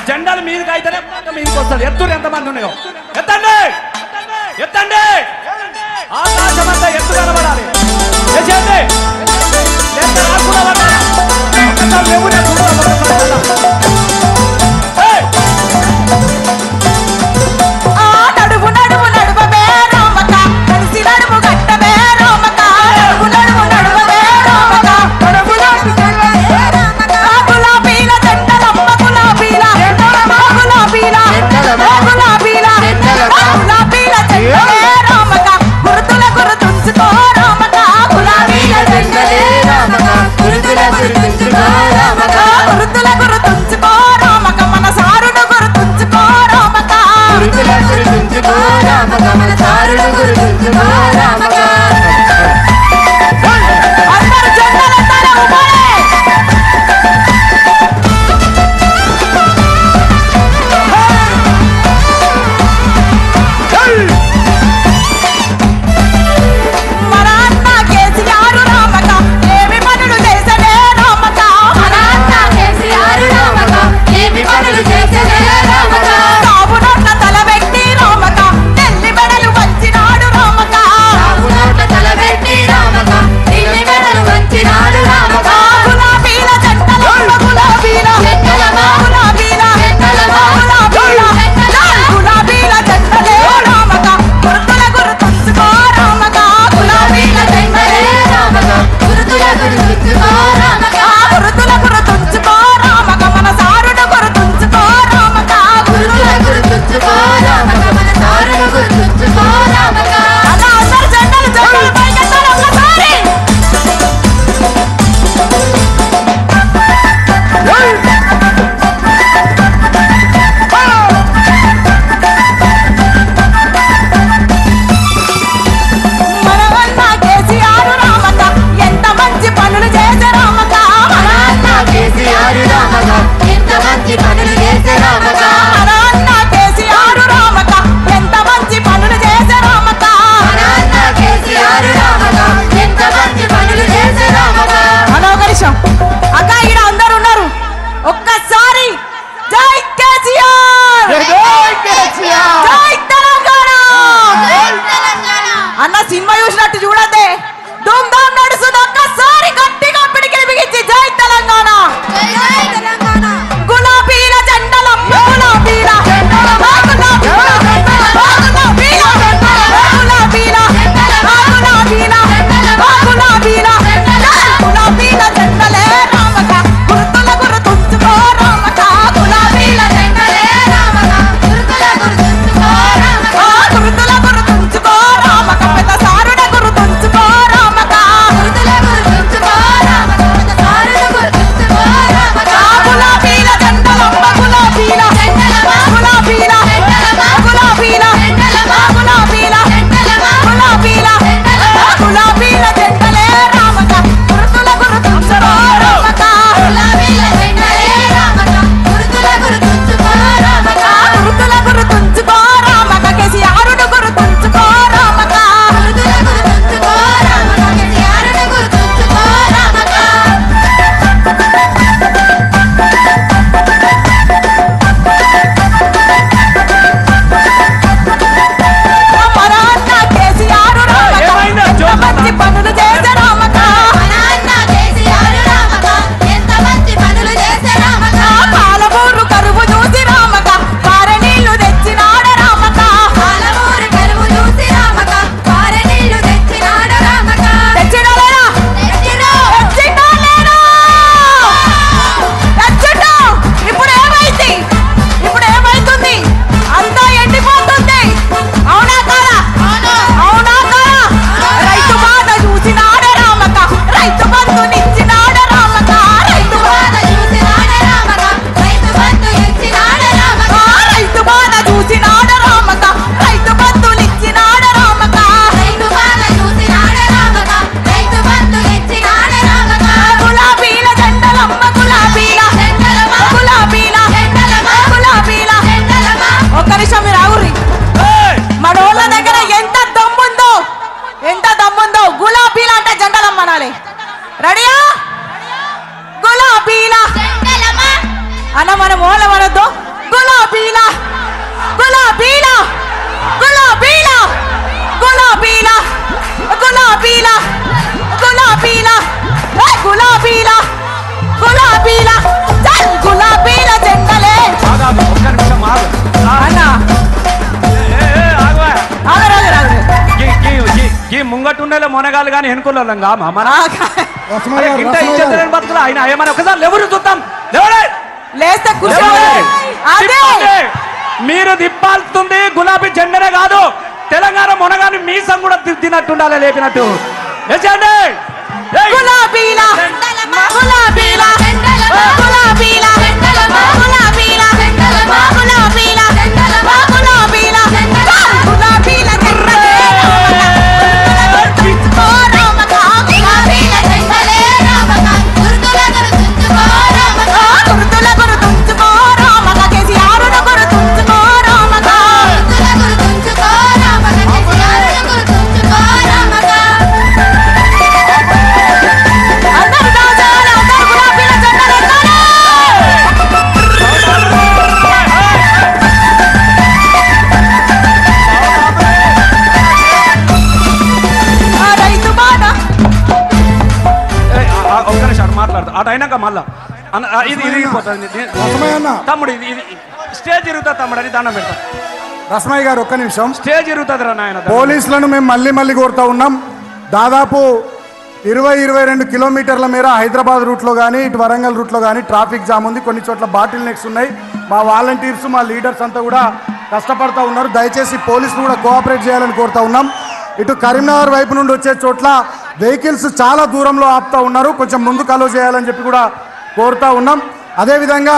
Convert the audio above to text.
జెండాలు మీదకి అయితేనే మీదకి వస్తుంది. ఎత్తురు ఎంతమంది ఉన్నాయో ఎత్తండి, ఎత్తండి. ఆకాశమంతా ఎత్తు కనబడాలి. నడుము నడుము నడుమమే రామక కలిసి నడుము గట్టమే రామక నడుము నడుము నడుమమే రామక గులాబీల జెండలమ్మ గులాబీల గులాబీల గులాబీల గులాబీల జెండలే రామక గుర్తుల గుర్తుంచుకో రామక గులాబీల జెండలే రామక గుర్తుల గుర్తుంచుకో రామక గుర్తుల గుర్తుంచుకో రామక మన సారును గుర్తుంచుకో రామక గుర్తుల గుర్తుంచుకో రామక మన సారును గుర్తుంచుకో రామక అందరూ జెండలతోనే ఉమ్మడి మన అన్న కేసీఆర్ రామక ఏమి పనులు చేసనే రామక మన అన్న కేసీఆర్ రామక ఏమి పనులు చేసనే రామక సాగు నోట్ల తల పెట్టి రామక తెల్లి మెడలు వంచినాడు రామక సాగు నోట్ల తల పెట్టి రామక తెల్లి మెడలు వంచినాడు రామక గులాబీల జెండలమ్మ గులాబీల జెండలమ్మ గులాబీల జెండలమ్మ గులాబీల గులాబీల జెండలే రామక గుర్తుల గుర్తుంచుకో రామక గులాబీల జెండలే రామక గుర్తుల గుర్తుంచుకో రామక గుర్తుల గుర్తుంచుకో రామక మన సారును గుర్తుంచుకో రామక గుర్తుల గుర్తుంచుకో రామక మన సారును గుర్తుంచుకో రామక అలా అందరు జెండలు పైకెత్తారు ఒక్కసారి మన అన్న కేసీఆర్ రామక ఎంత మంచి పనులు చేసే రామక మన అన్న కేసీఆర్ రామక ఎంత మంచి పనులు చేసే రామక మన అన్న కేసీఆర్ రామక ఎంత మంచి పనులు చేసే రామక మన అన్న కేసీఆర్ రామక ఎంత మంచి పనులు చేసే రామక మనోగరిషం అక్క ఈడ అందరూ ఉన్నారు ఒక్కసారి జై కేసీఆర్ జై తెలంగాణ అన్న సినిమా చూసినట్టు చూడద్దే ధూమ్ ధామ్ నడుస్తుంది ఒక్కసారి గట్టిగా పిడికిలి బిగించి జై తెలంగాణ గులాబీల జెండలమ్మ గులాబీల గులాబీల గులాబీల గులాబీల గులాబీల జెండలే రామక గుర్తుల గుర్తుంచుకో రామక గులాబీల జెండలే రామక గుర్తుల గుర్తుంచుకో రామక గుర్తుల గుర్తుంచుకో రామక పెద్ద సారుడ గుర్తుంచుకో రామక గుర్తుల గుర్తుంచుకో రామక పెద్ద సారుడ గుర్తుంచుకో రామక గులాబీల జెండలమ్మ గులాబీల జెండలమ్మ గులాబీల జెండలమ్మ గులాబీల జెండలమ్మ గులాబీల జెండలమ్మ గులాబీల గులాబీల జెండలే రామక గుర్తుల గుర్తుంచుకో రామక గులాబీల జెండలే రామక గుర్తుల గుర్తుంచుకో రామక గుర్తుల గుర్తుంచుకో రామక కేసీఆర్ను గుర్తుంచుకో రామక గుర్తుల గుర్తుంచుకో రామక కేసీఆర్ను గుర్తుంచుకో రామక మన అన్న కేసీఆర్ రామక ఎంత మంచి పనులు చేసే రామక మన అన్న కేసీఆర్ రామక ఎంత మంచి పనులు చేసే రామక పాలమూరు కరువు చూసి రామక పారె నీళ్లు తెచ్చినాడ రామక పాలమూరు కరువు చూసి రామక పారె నీళ్లు తెచ్చినాడ రామక తెచ్చినా లేరా తెచ్చినా లేరా తెచ్చినా ఇప్పుడు ఏమైంది ఇప్పుడు ఏమైతుంది అంతా ఎండిపోతుంది అవునా కాదా అవునా కాదా రైతు బాధ చూసినాడ రామక రైతు బంధు నిచ్చినాడ రామక రైతు బాధ చూసినాడ రామక రైతు బంధు ఇచ్చినాడ రామక రైతు బాధ చూసినాడ రామక రైతు బంధు నిచ్చినాడ రామక రైతు బాధ చూసినాడ రామక రైతు బంధు ఇచ్చినాడ రామక గులాబీల జెండలమ్మ గులాబీల జెండలమ్మ గులాబీల జెండలమ్మ గులాబీల జెండలమ్మ ఒక్క నిమిషం మీరు ఆగుర్రి మనోళ్ళ దగ్గర ఎంత దమ్ముందో గులాబీల అంటే జెండలమ్మ అనాలి రెడీయా గులాబీల అన్న మనం ఓళ్ళ మనొద్దు గులాబీల గులాబీల చల్ గులాబీల జెండలే ఆగాగు, ఒక్క నిమిషం ఆగు. అన్న ఆగువా. ఆగరాగరాగ ఈ ముంగటుండేలో మొనగాలు కానీ వెనుకున్నాం కా మన ఇంట ఇచ్చేతలేని బతుకులు ఆయన ఏమని ఒకసారి ఎవరు చూద్దాం ఎవరే లేస్తే కూర్చోవాలి అదే మీరు దిప్పాల్తుంది గులాబీ జెండనే కాదు తెలంగాణ మొనగాని మీసం కూడా తిన్నట్టుండాలి లేపినట్టు లేచండి. గులాబీల గులాబీల గులాబీల గులాబీల గులాబీల గులాబీల గులాబీల జెండలే గుర్తుల గుర్తుంచుకో రామక కేసీఆర్ను గుర్తుంచుకో రామక అందరు దాచాలి అందరు గులాబీల జెండలు ఎత్తాలి. ఆ రైతు మాట ఒక్క నిమిషం మాట్లాడదు అటు అయినాక మళ్ళా ఇది ఇరిగిపోతుంది తమ్ముడు ఇది స్టేజ్ ఇరుగుతుంది తమ్ముడు అని దండం పెడతాను. రస్మయ్య గారు ఒక్క నిమిషం. స్టేజ్ ఇరుగుతుంది రా నాయన. పోలీసులను మేము మళ్ళీ కోరుతా ఉన్నాం. దాదాపు 22 కిలోమీటర్ల మేర హైదరాబాద్ రూట్లో కానీ ఇటు వరంగల్ రూట్లో కానీ ట్రాఫిక్ జామ్ ఉంది. కొన్ని చోట్ల బాటిల్ నెక్స్ ఉన్నాయి. మా వాలంటీర్స్ మా లీడర్స్ అంతా కూడా కష్టపడతా ఉన్నారు. దయచేసి పోలీసులు కూడా కోఆపరేట్ చేయాలని కోరుతా ఉన్నాం. ఇటు కరీంనగర్ వైపు నుండి వచ్చే చోట్ల వెహికల్స్ చాలా దూరంలో ఆపుతా ఉన్నారు. కొంచెం ముందుకు అలో చేయాలని చెప్పి కూడా కోరుతా ఉన్నాం. అదేవిధంగా